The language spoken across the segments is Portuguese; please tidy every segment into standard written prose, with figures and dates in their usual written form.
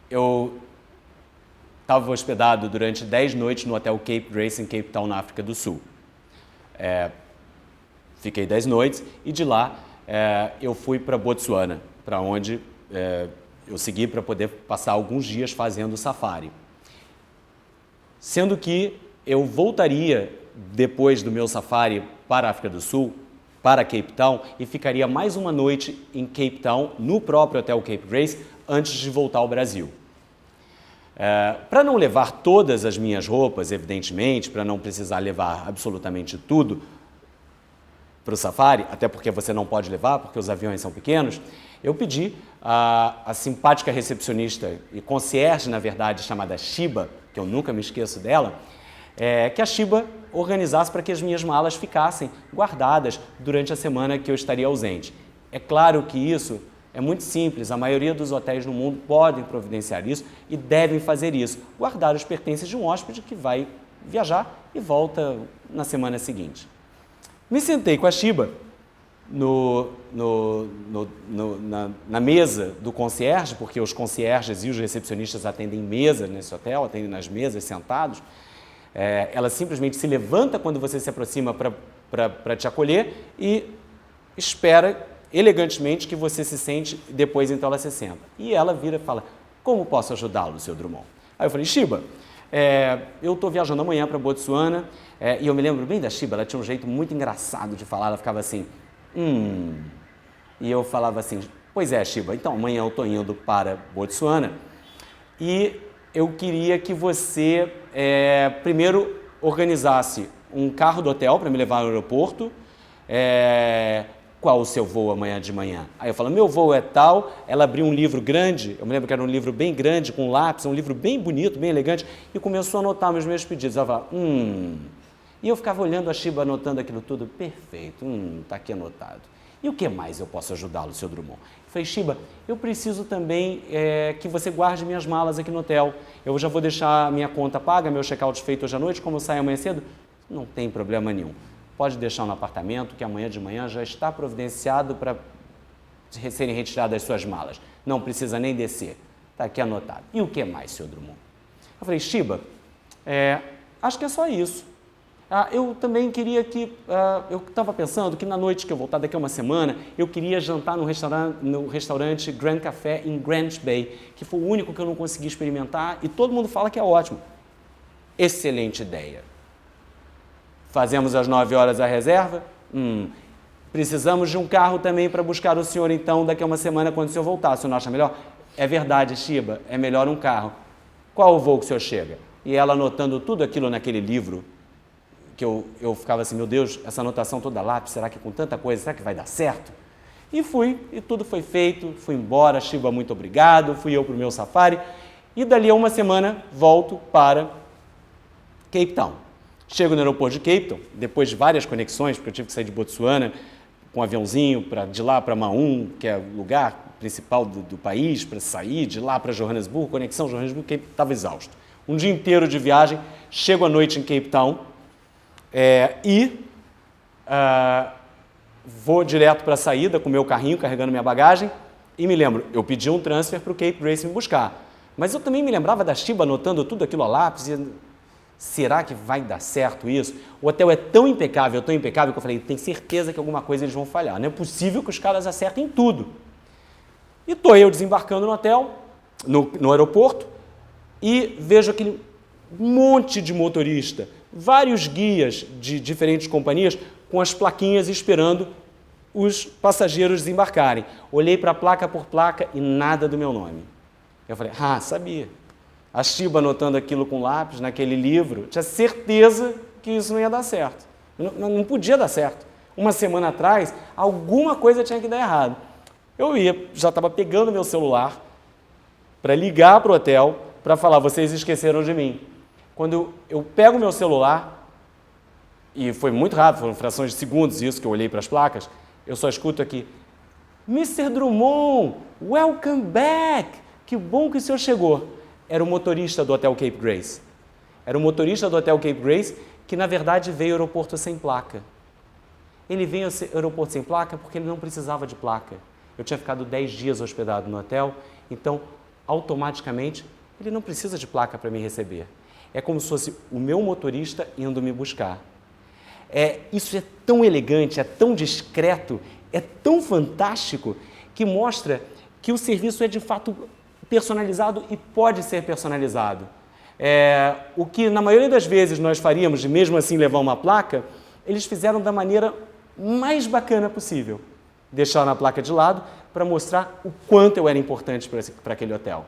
eu estava hospedado durante 10 noites no Hotel Cape Grace, em Cape Town, na África do Sul. Fiquei 10 noites e de lá eu fui para Botsuana, para onde eu segui para poder passar alguns dias fazendo safari. Sendo que eu voltaria depois do meu safari para a África do Sul, para Cape Town, e ficaria mais uma noite em Cape Town, no próprio Hotel Cape Grace, antes de voltar ao Brasil. Para não levar todas as minhas roupas, evidentemente, para não precisar levar absolutamente tudo para o safari, até porque você não pode levar, porque os aviões são pequenos, eu pedi a simpática recepcionista e concierge, na verdade, chamada Shiba, que eu nunca me esqueço dela, que a Shiba organizasse para que as minhas malas ficassem guardadas durante a semana que eu estaria ausente. É claro que isso é muito simples, a maioria dos hotéis no mundo podem providenciar isso e devem fazer isso, guardar os pertences de um hóspede que vai viajar e volta na semana seguinte. Me sentei com a Shiba na mesa do concierge, porque os concierges e os recepcionistas atendem mesa nesse hotel, atendem nas mesas, sentados. Ela simplesmente se levanta quando você se aproxima para te acolher e espera elegantemente que você se sente, depois então ela se senta. E ela vira e fala: como posso ajudá-lo, Sr. Drummond? Aí eu falei: Shiba, eu estou viajando amanhã para Botsuana, e eu me lembro bem da Shiba, ela tinha um jeito muito engraçado de falar, ela ficava assim, E eu falava assim: pois é, Shiba, então amanhã eu estou indo para Botsuana e eu queria que você primeiro organizasse um carro do hotel para me levar ao aeroporto. Qual o seu voo amanhã de manhã? Aí eu falo: meu voo é tal. Ela abriu um livro grande, eu me lembro que era um livro bem grande, com lápis, um livro bem bonito, bem elegante, e começou a anotar meus pedidos. Ela falava: E eu ficava olhando a Shiba, anotando aquilo tudo. Perfeito, está aqui anotado. E o que mais eu posso ajudá-lo, Sr. Drummond? Eu falei: Shiba, eu preciso também que você guarde minhas malas aqui no hotel. Eu já vou deixar minha conta paga, meu check-out feito hoje à noite, como eu saio amanhã cedo. Não tem problema nenhum. Pode deixar no apartamento, que amanhã de manhã já está providenciado para serem retiradas as suas malas. Não precisa nem descer. Está aqui anotado. E o que mais, Sr. Drummond? Eu falei: Shiba, acho que é só isso. Eu também queria que... eu estava pensando que na noite que eu voltar, daqui a uma semana, eu queria jantar no restaurante Grand Café em Grants Bay, que foi o único que eu não consegui experimentar e todo mundo fala que é ótimo. Excelente ideia. Fazemos às 9 horas a reserva? Precisamos de um carro também para buscar o senhor, então, daqui a uma semana, quando o senhor voltar. O senhor não acha melhor? É verdade, Shiba, é melhor um carro. Qual o voo que o senhor chega? E ela anotando tudo aquilo naquele livro, que eu ficava assim: meu Deus, essa anotação toda lápis, será que com tanta coisa, será que vai dar certo? E fui, e tudo foi feito, fui embora, Shiba, muito obrigado, fui eu para o meu safari, e dali a uma semana volto para Cape Town. Chego no aeroporto de Cape Town, depois de várias conexões, porque eu tive que sair de Botsuana com um aviãozinho de lá para Maun, que é o lugar principal do país, para sair, de lá para Johannesburgo, conexão Johannesburgo, Cape Town, estava exausto. Um dia inteiro de viagem, chego à noite em Cape Town vou direto para a saída com o meu carrinho, carregando minha bagagem, e me lembro, eu pedi um transfer para o Cape Grace me buscar. Mas eu também me lembrava da Shiba anotando tudo aquilo a lápis. Será que vai dar certo isso? O hotel é tão impecável que eu falei: tenho certeza que alguma coisa eles vão falhar. Não é possível que os caras acertem tudo. E estou eu desembarcando no hotel, no aeroporto, e vejo aquele monte de motorista, vários guias de diferentes companhias com as plaquinhas esperando os passageiros desembarcarem. Olhei para placa por placa e nada do meu nome. Eu falei: sabia. A Shiba anotando aquilo com lápis naquele livro, tinha certeza que isso não ia dar certo. Não podia dar certo. Uma semana atrás, alguma coisa tinha que dar errado. Já estava pegando meu celular para ligar para o hotel para falar: vocês esqueceram de mim. Quando eu pego meu celular, e foi muito rápido, foram frações de segundos isso que eu olhei para as placas, eu só escuto aqui: Mr. Drummond, welcome back! Que bom que o senhor chegou. Era o motorista do Hotel Cape Grace. Era o motorista do Hotel Cape Grace que, na verdade, veio ao aeroporto sem placa. Ele veio ao aeroporto sem placa porque ele não precisava de placa. Eu tinha ficado 10 dias hospedado no hotel, então automaticamente, ele não precisa de placa para me receber. É como se fosse o meu motorista indo me buscar. Isso é tão elegante, é tão discreto, é tão fantástico, que mostra que o serviço é de fato personalizado e pode ser personalizado. O que na maioria das vezes nós faríamos de mesmo assim levar uma placa, eles fizeram da maneira mais bacana possível. Deixaram a placa de lado para mostrar o quanto eu era importante para aquele hotel.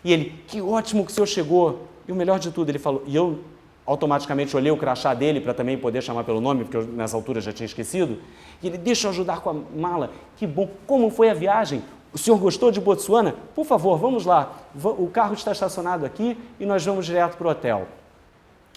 E ele, que ótimo que o senhor chegou. E o melhor de tudo, ele falou, e eu automaticamente olhei o crachá dele para também poder chamar pelo nome, porque eu nessa altura já tinha esquecido. E ele, deixa eu ajudar com a mala. Que bom, como foi a viagem? O senhor gostou de Botsuana? Por favor, vamos lá. O carro está estacionado aqui e nós vamos direto para o hotel.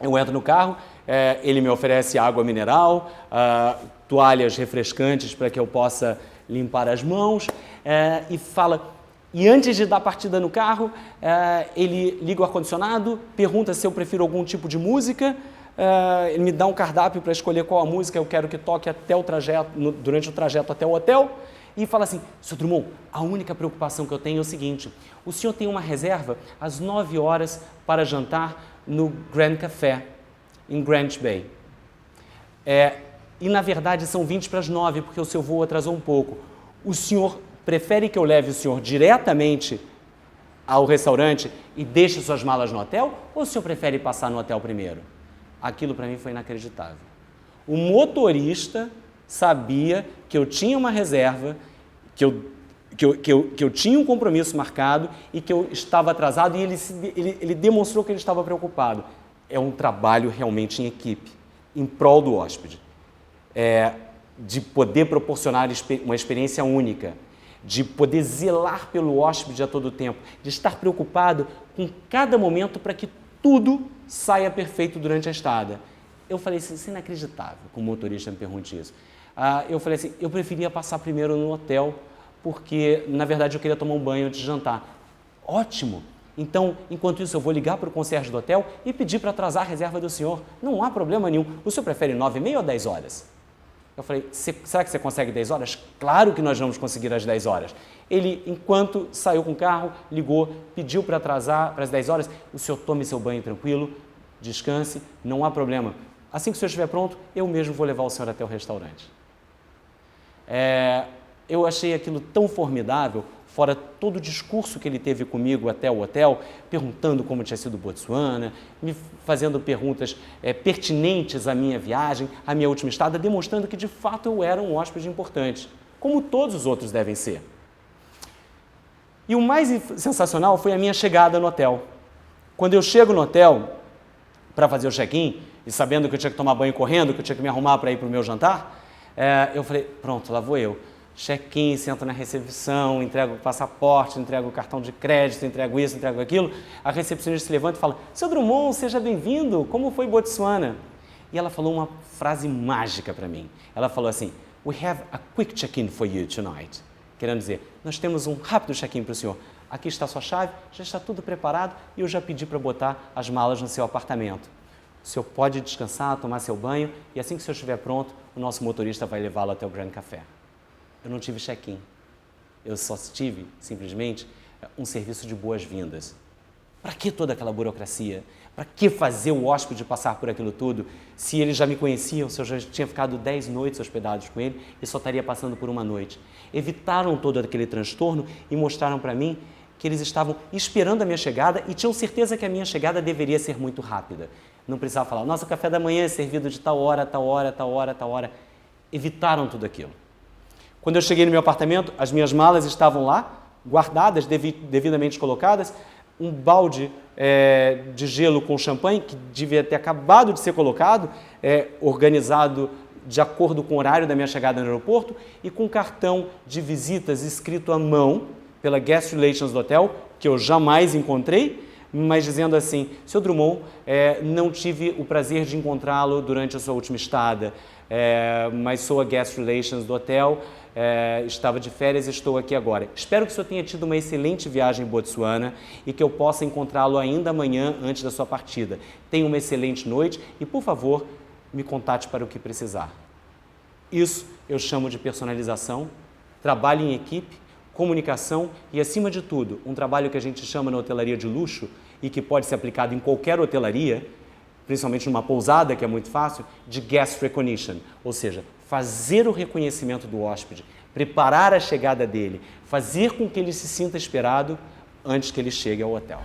Eu entro no carro, ele me oferece água mineral, toalhas refrescantes para que eu possa limpar as mãos e fala... E antes de dar partida no carro, ele liga o ar-condicionado, pergunta se eu prefiro algum tipo de música, ele me dá um cardápio para escolher qual a música eu quero que toque até o trajeto, durante o trajeto até o hotel, e fala assim, Sr. Drummond, a única preocupação que eu tenho é o seguinte, o senhor tem uma reserva às 9 horas para jantar no Grand Café, em Greenwich Bay. E na verdade são 20 para as 9, porque o seu voo atrasou um pouco. O senhor prefere que eu leve o senhor diretamente ao restaurante e deixe suas malas no hotel? Ou o senhor prefere passar no hotel primeiro? Aquilo para mim foi inacreditável. O motorista sabia que eu tinha uma reserva, que eu tinha um compromisso marcado e que eu estava atrasado e ele demonstrou que ele estava preocupado. É um trabalho realmente em equipe, em prol do hóspede. De poder proporcionar uma experiência única, de poder zelar pelo hóspede a todo tempo, de estar preocupado com cada momento para que tudo saia perfeito durante a estada. Eu falei assim, isso é inacreditável, como o motorista me pergunte isso. Eu falei assim, eu preferia passar primeiro no hotel, porque, na verdade, eu queria tomar um banho antes de jantar. Ótimo! Então, enquanto isso, eu vou ligar para o concierge do hotel e pedir para atrasar a reserva do senhor. Não há problema nenhum. O senhor prefere 9h30 ou 10 horas? Eu falei, será que você consegue 10 horas? Claro que nós vamos conseguir às 10 horas. Ele, enquanto saiu com o carro, ligou, pediu para atrasar para as 10 horas. O senhor tome seu banho tranquilo, descanse, não há problema. Assim que o senhor estiver pronto, eu mesmo vou levar o senhor até o restaurante. Eu achei aquilo tão formidável, fora todo o discurso que ele teve comigo até o hotel, perguntando como tinha sido Botsuana, me fazendo perguntas pertinentes à minha viagem, à minha última estada, demonstrando que de fato eu era um hóspede importante, como todos os outros devem ser. E o mais sensacional foi a minha chegada no hotel. Quando eu chego no hotel para fazer o check-in, e sabendo que eu tinha que tomar banho correndo, que eu tinha que me arrumar para ir para o meu jantar, eu falei, pronto, lá vou eu. Check-in, sento na recepção, entrego o passaporte, entrego o cartão de crédito, entrego isso, entrego aquilo. A recepcionista se levanta e fala, Sr. Drummond, seja bem-vindo, como foi Botsuana? E ela falou uma frase mágica para mim. Ela falou assim, we have a quick check-in for you tonight. Querendo dizer, nós temos um rápido check-in para o senhor. Aqui está a sua chave, já está tudo preparado e eu já pedi para botar as malas no seu apartamento. O senhor pode descansar, tomar seu banho e assim que o senhor estiver pronto, o nosso motorista vai levá-lo até o Grand Café. Eu não tive check-in. Eu só tive, simplesmente, um serviço de boas-vindas. Para que toda aquela burocracia? Para que fazer o hóspede passar por aquilo tudo? Se eles já me conheciam, se eu já tinha ficado 10 noites hospedados com ele e só estaria passando por uma noite. Evitaram todo aquele transtorno e mostraram para mim que eles estavam esperando a minha chegada e tinham certeza que a minha chegada deveria ser muito rápida. Não precisava falar, nosso café da manhã é servido de tal hora, tal hora, tal hora, tal hora. Evitaram tudo aquilo. Quando eu cheguei no meu apartamento, as minhas malas estavam lá, guardadas, devidamente colocadas, um balde de gelo com champanhe, que devia ter acabado de ser colocado, organizado de acordo com o horário da minha chegada no aeroporto, e com um cartão de visitas escrito à mão pela Guest Relations do hotel, que eu jamais encontrei, mas dizendo assim, Sr. Drummond, não tive o prazer de encontrá-lo durante a sua última estada, mas sou a Guest Relations do hotel, estava de férias e estou aqui agora. Espero que o senhor tenha tido uma excelente viagem em Botsuana e que eu possa encontrá-lo ainda amanhã antes da sua partida. Tenha uma excelente noite e, por favor, me contate para o que precisar. Isso eu chamo de personalização, trabalho em equipe, comunicação e, acima de tudo, um trabalho que a gente chama na hotelaria de luxo e que pode ser aplicado em qualquer hotelaria, principalmente numa pousada, que é muito fácil, de guest recognition, ou seja, fazer o reconhecimento do hóspede, preparar a chegada dele, fazer com que ele se sinta esperado antes que ele chegue ao hotel.